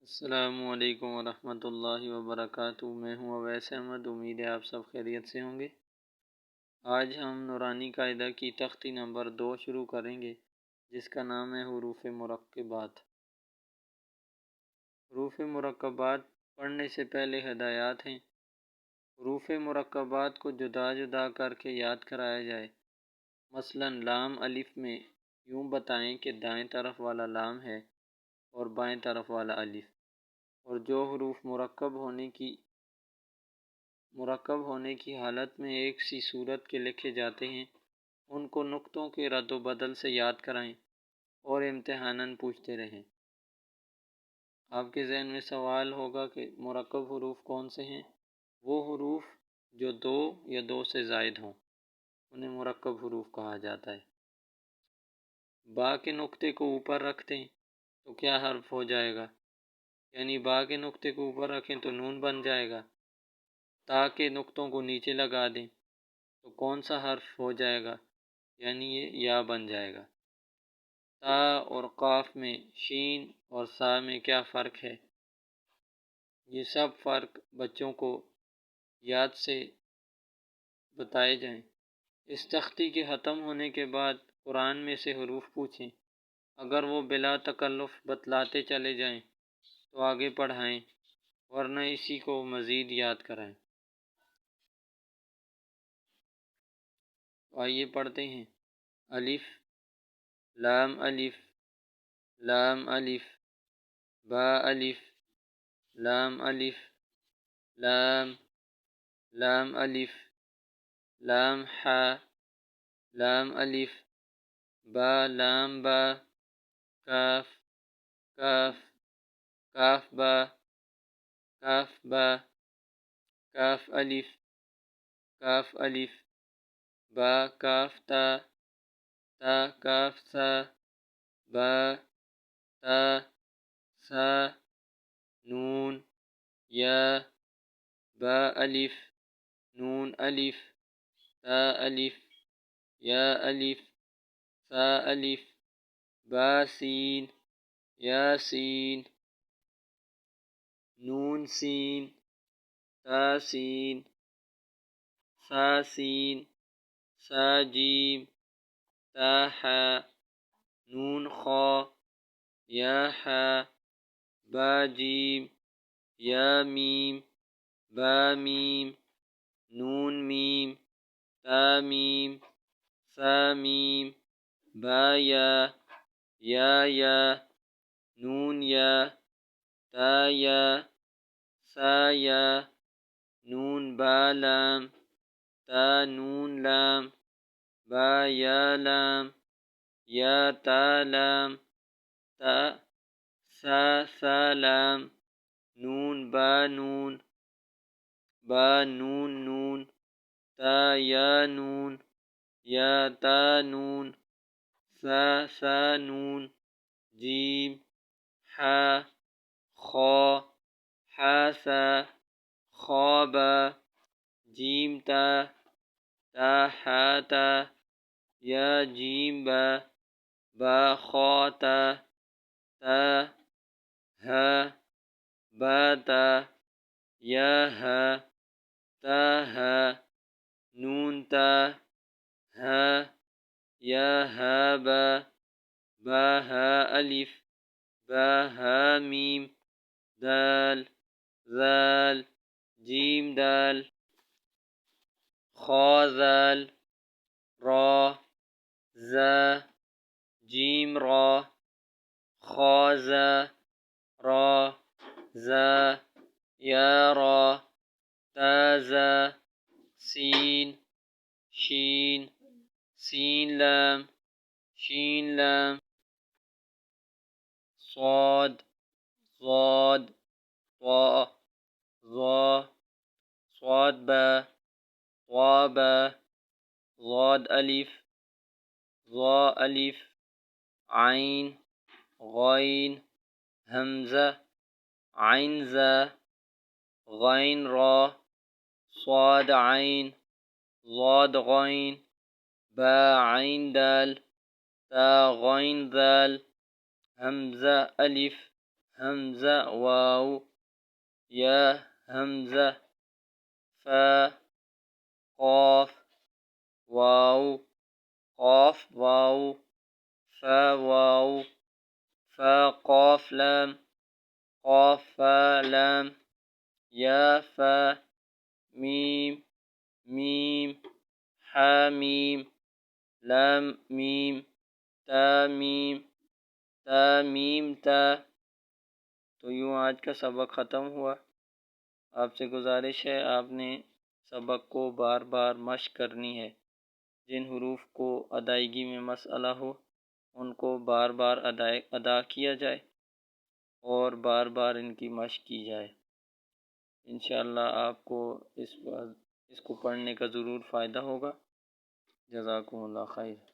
अस्सलामुअलैकुम वरहमतुल्लाहि वबरकातुहू। मैं हूँ अवैस अहमद। उम्मीद है आप सब खैरियत से होंगे। आज हम नूरानी कायदा की तख्ती नंबर 2 शुरू करेंगे, जिसका नाम है हुरूफ मुरक्कबात। हुरूफ मुरक्कबात पढ़ने से पहले हिदायत हैं। हुरूफ मुरक्कबात को जुदा जुदा करके याद कराया जाए। मसलन लाम अलिफ में यूँ बताएं कि दाएं तरफ वाला लाम है और बाएं तरफ वाला अलिफ, और जो हुरूफ मुरक्कब होने की हालत में एक सी सूरत के लिखे जाते हैं, उनको नुक्तों के रद्द बदल से याद कराएं और इम्तिहानन पूछते रहें। आपके जहन में सवाल होगा कि मुरक्कब हुरूफ कौन से हैं। वो हुरूफ जो दो या दो से ज़ायद हों, उन्हें मुरक्कब हुरूफ कहा जाता है। बा के नुक्ते को ऊपर रख दें तो क्या हर्फ हो जाएगा, यानी बा के नुक्ते को ऊपर रखें तो नून बन जाएगा। ता के नुक्तों को नीचे लगा दें तो कौन सा हर्फ हो जाएगा, यानी ये या बन जाएगा। ता और काफ में, शीन और सा में क्या फ़र्क है, ये सब फ़र्क बच्चों को याद से बताए जाएं। इस तख्ती के ख़त्म होने के बाद कुरान में से हुरूफ पूछें। अगर वो बिला तकल्लुफ़ बतलाते चले जाएं तो आगे पढ़ाएं, वरना इसी को मज़ीद याद कराएं। आइए पढ़ते हैं। अलिफ लाम अलिफ लाम अलिफ, बा अलिफ लाम अलिफ लाम लाम अलिफ लाम हा लाम अलिफ बा लाम बा काफ काफ काफ बा काफ अलिफ बा काफ ता काफ सा बा ता सा नून या बा अलिफ नून अलिफ ता अलिफ या अलिफ सा अलिफ बा सीन या सीन नून सीन ता सीन सा सीन सा जीम ता हा नून खा या हा बा जीम या मीम बा मीम नून मीम ता मीम सा मीम बा या नून या ता या सा या नून बा लाम ता नून लाम बा या लाम या ता लाम ता सा लाम नून बा नून नून ता या नून या ता नून सा नून जीम हा खा हा सा ख्वाबा जीम ता हा ता या जीम बा ख्वाता ता हा बा ता या हा ता हा नून ता हा या हा बा हा अलिफ बा हा मीम दाल ज़ाल जीम दाल खा ज़ाल रा ज़ा जीम रा खा ज़ा रा ज़ा या रा ता ज़ा सीन शीन सीन लाम शीन लाम स्वाद स्वाद त्वा ज़ा स्वाद बा त्वा बा ज़ाद अलिफ ज़ा अलिफ आइन गैन हमज़ा आइन ज़ा गैन रा स्वाद आइन ज़ाद गैन बा आइन दाल ता गैन दाल हमज़ा अलिफ हमज़ा वाव, या हमज़ा, फ़ा क़ाफ वाव, क़ाफ वाव, फ़ा वाव, फ़ा क़ाफ लाम, क़ाफ फ़ा लाम, या फ़ा, मीम मीम, हा मीम, लाम मीम, ता मीम, ता मीम ता। तो यूँ आज का सबक ख़त्म हुआ। आपसे गुजारिश है आपने सबक को बार बार मश्क करनी है। जिन हुरूफ को अदायगी में मसला हो उनको बार बार अदा किया जाए और बार बार इनकी मश्क की जाए। इंशाअल्लाह आपको इसको पढ़ने का ज़रूर फ़ायदा होगा। जज़ाकुमुल्लाह खैर।